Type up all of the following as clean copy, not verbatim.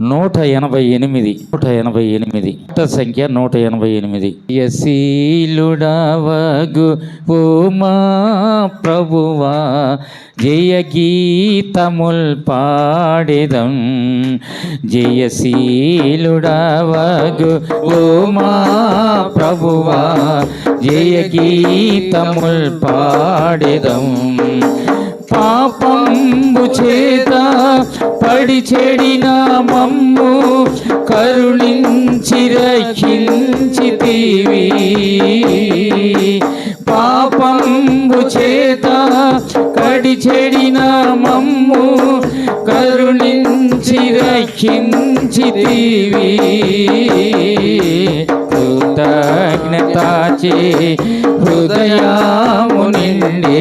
188 సంఖ్య 188. యశీలుడవగు ఓ మా ప్రభువా, జయ గీతముల్ పాడెదం. జయశీలుడవగు ఓ మా ప్రభువా, జయ గీతముల్ పాడెదం. పాపంబు చేత పడి చెడిన మమ్ము కరుణించి రక్షించితివి. పాపంబు చేత పడి చెడిన మమ్ము కరుణించి రక్షించితివి. కృతజ్ఞతాచే హృదయము నిండి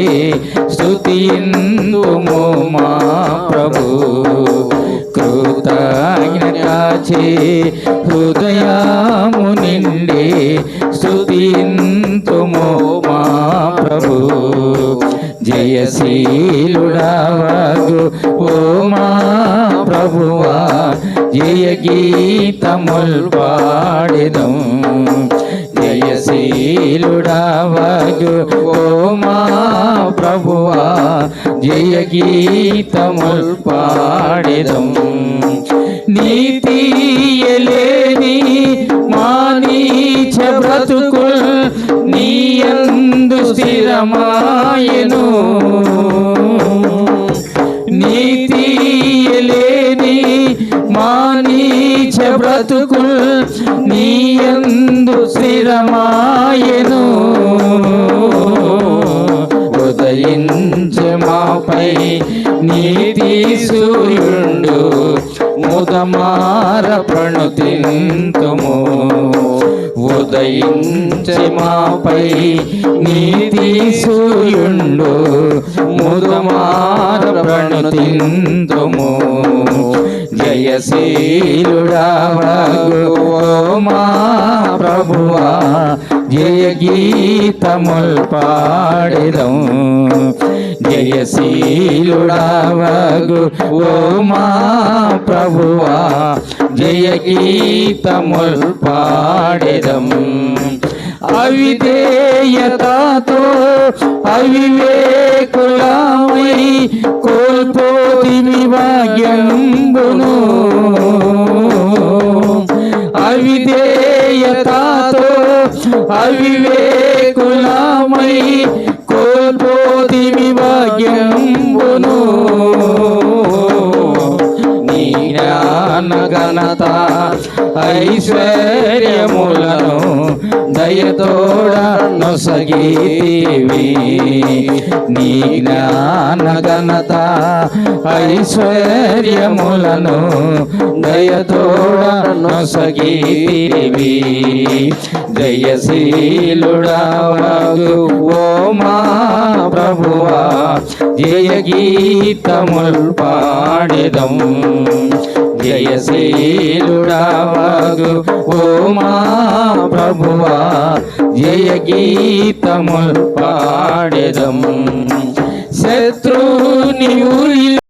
స్తుతింతుము మా ప్రభు. కృతజ్ఞతాచే హృదయము నిండి స్తుతింతుము మా ప్రభు. జయశీలుడవగు ఓ మా ప్రభువా, జయ గీతముల్ పాడెదం. జయశీలుడవగు ఓ మా ప్రభువా, జయ గీతముల్ పాడెదం. నీతియలేని మా నీచ బ్రతుకుల్ నీయందు స్థిరమాయెను. నీతియలేని మా నీచ బ్రతుకుల్ నీయందు స్థిరమాయెను. ఉదయించే మాపై నీతి సూర్యుండు, ముదమార ప్రణుతింతుము. ఉదయించే మాపై నీతి సూర్యుండు, ముదమార ప్రణుతింతుము. జయశీలుడవగు ఓ మా ప్రభువా, జయ గీతముల్ పాడెదం. జయశీలుడవగు ఓ మా ప్రభువా, జయ గీతముల్ పాడెదం. అవిధేయతతో అవివేకులమై కోల్పోతిమి భాగ్యంబును. అవిధేయతతో అవివేకులమై కోల్పోతిమి భాగ్యంబును. నీ జ్ఞాన ఘనత ఐశ్వర్యములను దయతోడ నొసగితివి. నీ జ్ఞాన ఘనత ఐశ్వర్యములను దయతోడ నొసగితివి. జయశీలుడవగు ఓ మా ప్రభువా, జయ గీతముల్ పాడెదం. జయశీలుడవగు ఓ మా ప్రభువా, జయ గీతముల్ పాడెదం. శత్రుని